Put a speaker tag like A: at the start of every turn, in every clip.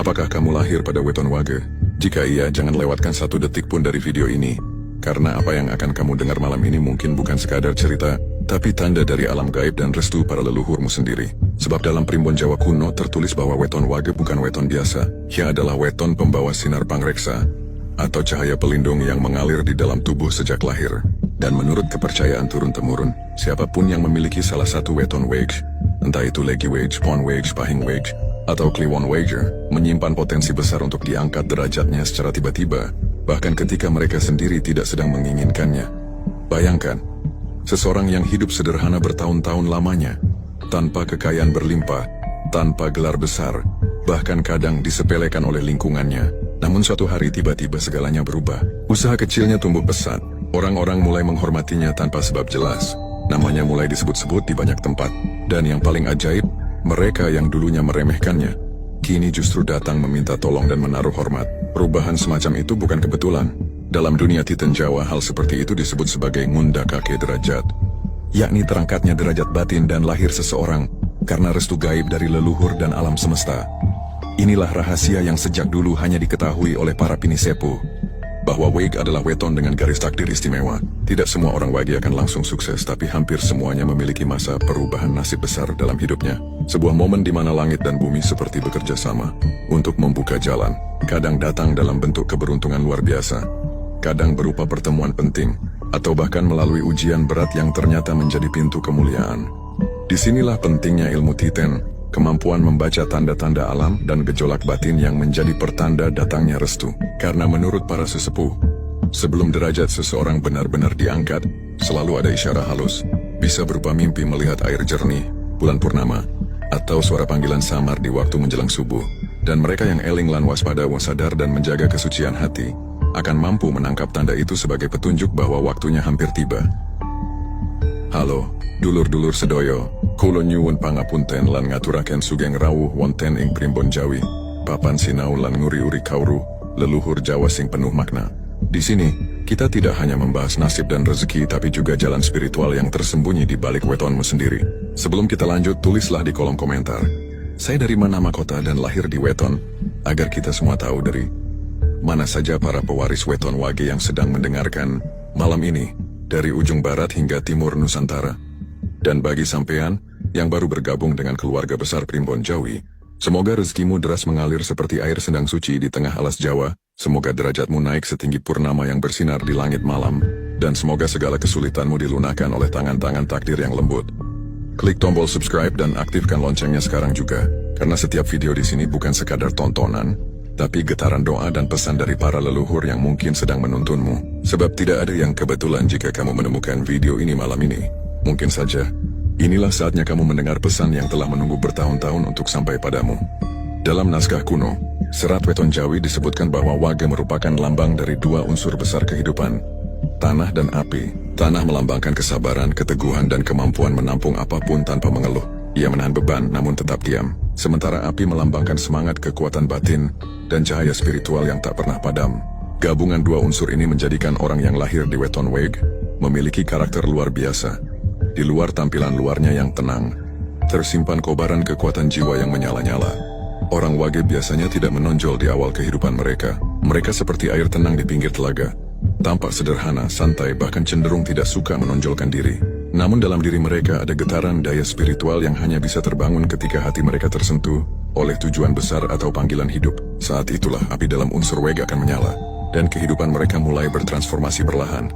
A: Apakah kamu lahir pada weton wage? Jika iya, jangan lewatkan 1 detik pun dari video ini. Karena apa yang akan kamu dengar malam ini mungkin bukan sekadar cerita, tapi tanda dari alam gaib dan restu para leluhurmu sendiri. Sebab dalam primbon Jawa kuno tertulis bahwa weton wage bukan weton biasa. Ia adalah weton pembawa sinar pangreksa, atau cahaya pelindung yang mengalir di dalam tubuh sejak lahir. Dan menurut kepercayaan turun-temurun, siapapun yang memiliki salah satu weton wage, entah itu legi wage, pon wage, pahing wage, atau kliwon wager, menyimpan potensi besar untuk diangkat derajatnya secara tiba-tiba, bahkan ketika mereka sendiri tidak sedang menginginkannya. Bayangkan, seseorang yang hidup sederhana bertahun-tahun lamanya, tanpa kekayaan berlimpah, tanpa gelar besar, bahkan kadang disepelekan oleh lingkungannya. Namun suatu hari tiba-tiba segalanya berubah. Usaha kecilnya tumbuh pesat, orang-orang mulai menghormatinya tanpa sebab jelas. Namanya mulai disebut-sebut di banyak tempat, dan yang paling ajaib, mereka yang dulunya meremehkannya, kini justru datang meminta tolong dan menaruh hormat. Perubahan semacam itu bukan kebetulan. Dalam dunia Titan Jawa, hal seperti itu disebut sebagai ngunda kakek derajat, yakni terangkatnya derajat batin dan lahir seseorang karena restu gaib dari leluhur dan alam semesta. Inilah rahasia yang sejak dulu hanya diketahui oleh para pinisepuh, bahwa wage adalah weton dengan garis takdir istimewa. Tidak semua orang wage akan langsung sukses, tapi hampir semuanya memiliki masa perubahan nasib besar dalam hidupnya. Sebuah momen di mana langit dan bumi seperti bekerja sama untuk membuka jalan. Kadang datang dalam bentuk keberuntungan luar biasa, kadang berupa pertemuan penting, atau bahkan melalui ujian berat yang ternyata menjadi pintu kemuliaan. Disinilah pentingnya ilmu Titan, kemampuan membaca tanda-tanda alam dan gejolak batin yang menjadi pertanda datangnya restu. Karena menurut para sesepuh, sebelum derajat seseorang benar-benar diangkat, selalu ada isyarat halus, bisa berupa mimpi melihat air jernih, bulan purnama, atau suara panggilan samar di waktu menjelang subuh. Dan mereka yang eling lan waspada, sadar dan menjaga kesucian hati, akan mampu menangkap tanda itu sebagai petunjuk bahwa waktunya hampir tiba. Halo, dulur-dulur sedoyo, kula nyuwun pangapunten lan ngaturaken sugeng rawuh wonten ing primbon Jawi, papan sinau lan nguri-uri kawruh, leluhur Jawa sing penuh makna. Di sini, kita tidak hanya membahas nasib dan rezeki, tapi juga jalan spiritual yang tersembunyi di balik wetonmu sendiri. Sebelum kita lanjut, tulislah di kolom komentar, saya dari mana mahkota dan lahir di weton, agar kita semua tahu dari mana saja para pewaris weton wage yang sedang mendengarkan malam ini, dari ujung barat hingga timur Nusantara. Dan bagi sampean yang baru bergabung dengan keluarga besar primbon Jawi, semoga rezekimu deras mengalir seperti air sendang suci di tengah alas Jawa. Semoga derajatmu naik setinggi purnama yang bersinar di langit malam, dan semoga segala kesulitanmu dilunakkan oleh tangan-tangan takdir yang lembut. Klik tombol subscribe dan aktifkan loncengnya sekarang juga, karena setiap video di sini bukan sekadar tontonan, tapi getaran doa dan pesan dari para leluhur yang mungkin sedang menuntunmu. Sebab tidak ada yang kebetulan jika kamu menemukan video ini malam ini. Mungkin saja, inilah saatnya kamu mendengar pesan yang telah menunggu bertahun-tahun untuk sampai padamu. Dalam naskah kuno, Serat Weton Jawi disebutkan bahwa wage merupakan lambang dari 2 unsur besar kehidupan, tanah dan api. Tanah melambangkan kesabaran, keteguhan, dan kemampuan menampung apapun tanpa mengeluh. Ia menahan beban namun tetap diam. Sementara api melambangkan semangat, kekuatan batin, dan cahaya spiritual yang tak pernah padam. Gabungan 2 unsur ini menjadikan orang yang lahir di weton wage memiliki karakter luar biasa. Di luar tampilan luarnya yang tenang, tersimpan kobaran kekuatan jiwa yang menyala-nyala. Orang wage biasanya tidak menonjol di awal kehidupan mereka. Mereka seperti air tenang di pinggir telaga, tampak sederhana, santai, bahkan cenderung tidak suka menonjolkan diri. Namun dalam diri mereka ada getaran daya spiritual yang hanya bisa terbangun ketika hati mereka tersentuh oleh tujuan besar atau panggilan hidup. Saat itulah api dalam unsur wage akan menyala, dan kehidupan mereka mulai bertransformasi perlahan.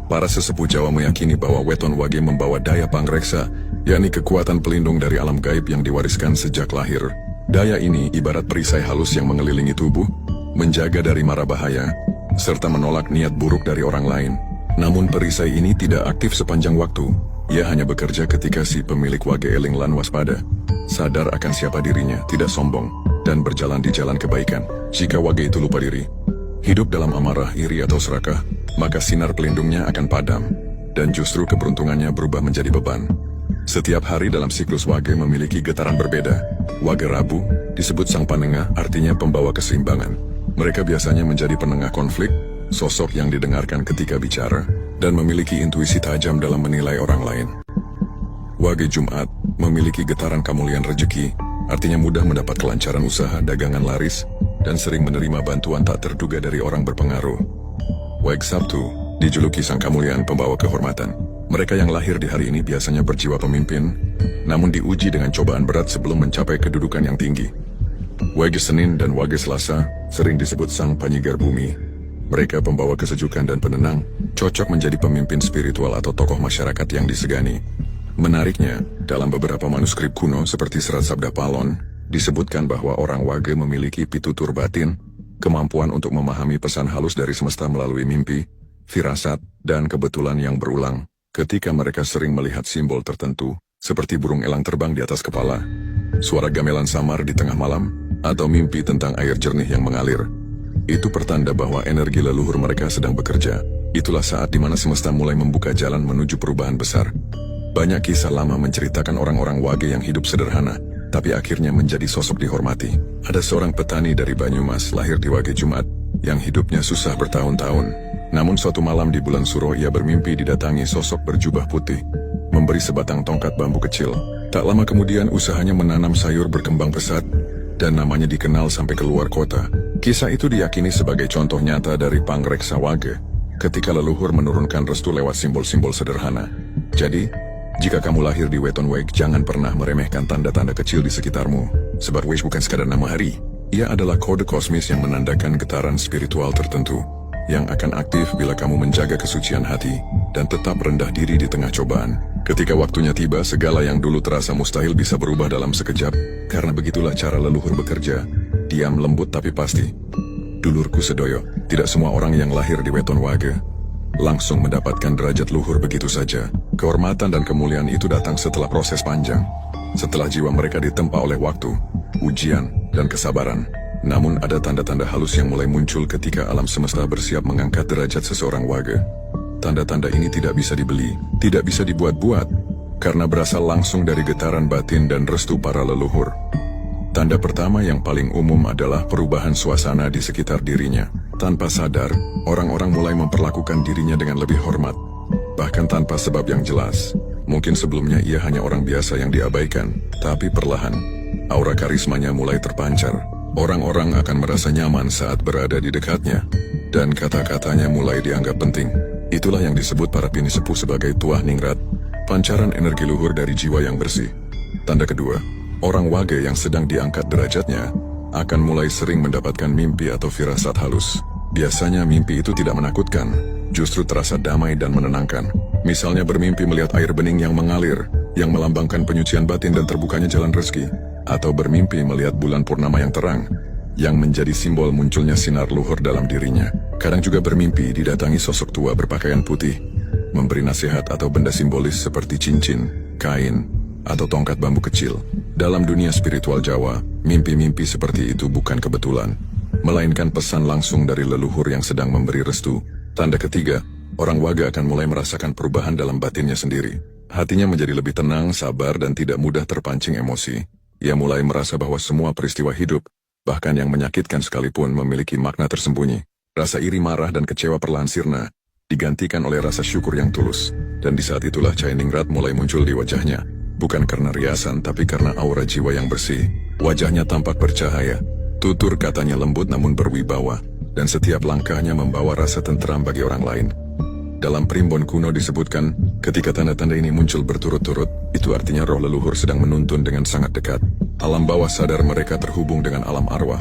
A: Para sesepuh Jawa meyakini bahwa weton wage membawa daya pangreksa, yakni kekuatan pelindung dari alam gaib yang diwariskan sejak lahir. Daya ini ibarat perisai halus yang mengelilingi tubuh, menjaga dari mara bahaya, serta menolak niat buruk dari orang lain. Namun perisai ini tidak aktif sepanjang waktu. Ia hanya bekerja ketika si pemilik wage eling lan waspada, sadar akan siapa dirinya, tidak sombong, dan berjalan di jalan kebaikan. Jika wage itu lupa diri, hidup dalam amarah, iri, atau serakah, maka sinar pelindungnya akan padam, dan justru keberuntungannya berubah menjadi beban. Setiap hari dalam siklus wage memiliki getaran berbeda. Wage Rabu disebut sang panengah, artinya pembawa keseimbangan. Mereka biasanya menjadi penengah konflik, sosok yang didengarkan ketika bicara, dan memiliki intuisi tajam dalam menilai orang lain. Wage Jumat memiliki getaran kemuliaan rezeki, artinya mudah mendapat kelancaran usaha, dagangan laris, dan sering menerima bantuan tak terduga dari orang berpengaruh. Wage Sabtu dijuluki sang kemuliaan pembawa kehormatan. Mereka yang lahir di hari ini biasanya berjiwa pemimpin, namun diuji dengan cobaan berat sebelum mencapai kedudukan yang tinggi. Wage Senin dan Wage Selasa sering disebut sang penyigar bumi. Mereka pembawa kesejukan dan penenang, cocok menjadi pemimpin spiritual atau tokoh masyarakat yang disegani. Menariknya, dalam beberapa manuskrip kuno seperti Serat Sabda Palon, disebutkan bahwa orang Wage memiliki pitutur batin, kemampuan untuk memahami pesan halus dari semesta melalui mimpi, firasat, dan kebetulan yang berulang, ketika mereka sering melihat simbol tertentu, seperti burung elang terbang di atas kepala, suara gamelan samar di tengah malam, atau mimpi tentang air jernih yang mengalir. Itu pertanda bahwa energi leluhur mereka sedang bekerja. Itulah saat di mana semesta mulai membuka jalan menuju perubahan besar. Banyak kisah lama menceritakan orang-orang Wage yang hidup sederhana, tapi akhirnya menjadi sosok dihormati. Ada seorang petani dari Banyumas lahir di Wage Jumat, yang hidupnya susah bertahun-tahun. Namun suatu malam di bulan Suro ia bermimpi didatangi sosok berjubah putih, memberi sebatang tongkat bambu kecil. Tak lama kemudian usahanya menanam sayur berkembang pesat, dan namanya dikenal sampai keluar kota. Kisah itu diyakini sebagai contoh nyata dari pangreksa Wage, ketika leluhur menurunkan restu lewat simbol-simbol sederhana. Jadi, jika kamu lahir di Weton Wage, jangan pernah meremehkan tanda-tanda kecil di sekitarmu. Sebab Wage bukan sekadar nama hari, ia adalah kode kosmis yang menandakan getaran spiritual tertentu, yang akan aktif bila kamu menjaga kesucian hati, dan tetap rendah diri di tengah cobaan. Ketika waktunya tiba, segala yang dulu terasa mustahil bisa berubah dalam sekejap, karena begitulah cara leluhur bekerja, diam lembut tapi pasti. Dulurku sedoyo, tidak semua orang yang lahir di Weton Wage langsung mendapatkan derajat luhur begitu saja. Kehormatan dan kemuliaan itu datang setelah proses panjang, setelah jiwa mereka ditempa oleh waktu, ujian, dan kesabaran. Namun ada tanda-tanda halus yang mulai muncul ketika alam semesta bersiap mengangkat derajat seseorang Wage. Tanda-tanda ini tidak bisa dibeli, tidak bisa dibuat-buat, karena berasal langsung dari getaran batin dan restu para leluhur. Tanda pertama yang paling umum adalah perubahan suasana di sekitar dirinya. Tanpa sadar, orang-orang mulai memperlakukan dirinya dengan lebih hormat, bahkan tanpa sebab yang jelas. Mungkin sebelumnya ia hanya orang biasa yang diabaikan, tapi perlahan, aura karismanya mulai terpancar. Orang-orang akan merasa nyaman saat berada di dekatnya, dan kata-katanya mulai dianggap penting. Itulah yang disebut para pini sepuh sebagai tuah ningrat, pancaran energi luhur dari jiwa yang bersih. Tanda kedua, orang Wage yang sedang diangkat derajatnya akan mulai sering mendapatkan mimpi atau firasat halus. Biasanya mimpi itu tidak menakutkan, justru terasa damai dan menenangkan. Misalnya bermimpi melihat air bening yang mengalir, yang melambangkan penyucian batin dan terbukanya jalan rezeki. Atau bermimpi melihat bulan purnama yang terang, yang menjadi simbol munculnya sinar luhur dalam dirinya. Kadang juga bermimpi didatangi sosok tua berpakaian putih, memberi nasihat atau benda simbolis seperti cincin, kain, atau tongkat bambu kecil. Dalam dunia spiritual Jawa, mimpi-mimpi seperti itu bukan kebetulan, melainkan pesan langsung dari leluhur yang sedang memberi restu. Tanda ketiga, orang Wage akan mulai merasakan perubahan dalam batinnya sendiri. Hatinya menjadi lebih tenang, sabar, dan tidak mudah terpancing emosi. Ia mulai merasa bahwa semua peristiwa hidup, bahkan yang menyakitkan sekalipun, memiliki makna tersembunyi. Rasa iri, marah, dan kecewa perlahan sirna, digantikan oleh rasa syukur yang tulus. Dan di saat itulah cahaya ningrat mulai muncul di wajahnya. Bukan karena riasan, tapi karena aura jiwa yang bersih. Wajahnya tampak bercahaya. Tutur katanya lembut namun berwibawa, dan setiap langkahnya membawa rasa tenteram bagi orang lain. Dalam primbon kuno disebutkan, ketika tanda-tanda ini muncul berturut-turut, itu artinya roh leluhur sedang menuntun dengan sangat dekat. Alam bawah sadar mereka terhubung dengan alam arwah,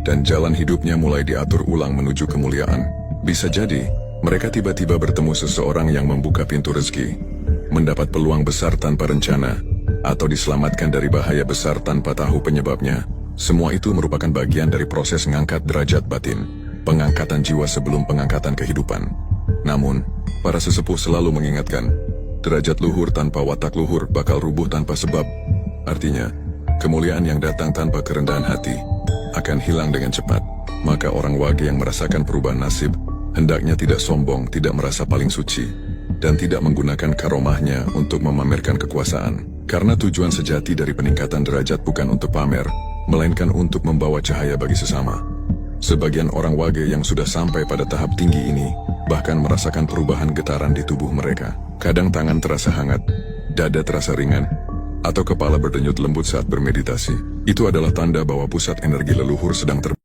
A: dan jalan hidupnya mulai diatur ulang menuju kemuliaan. Bisa jadi, mereka tiba-tiba bertemu seseorang yang membuka pintu rezeki, mendapat peluang besar tanpa rencana, atau diselamatkan dari bahaya besar tanpa tahu penyebabnya. Semua itu merupakan bagian dari proses mengangkat derajat batin, pengangkatan jiwa sebelum pengangkatan kehidupan. Namun, para sesepuh selalu mengingatkan, derajat luhur tanpa watak luhur bakal rubuh tanpa sebab. Artinya, kemuliaan yang datang tanpa kerendahan hati akan hilang dengan cepat. Maka orang Wage yang merasakan perubahan nasib, hendaknya tidak sombong, tidak merasa paling suci, dan tidak menggunakan karomahnya untuk memamerkan kekuasaan. Karena tujuan sejati dari peningkatan derajat bukan untuk pamer, melainkan untuk membawa cahaya bagi sesama. Sebagian orang Wage yang sudah sampai pada tahap tinggi ini bahkan merasakan perubahan getaran di tubuh mereka. Kadang tangan terasa hangat, dada terasa ringan, atau kepala berdenyut lembut saat bermeditasi. Itu adalah tanda bahwa pusat energi leluhur sedang terbentuk.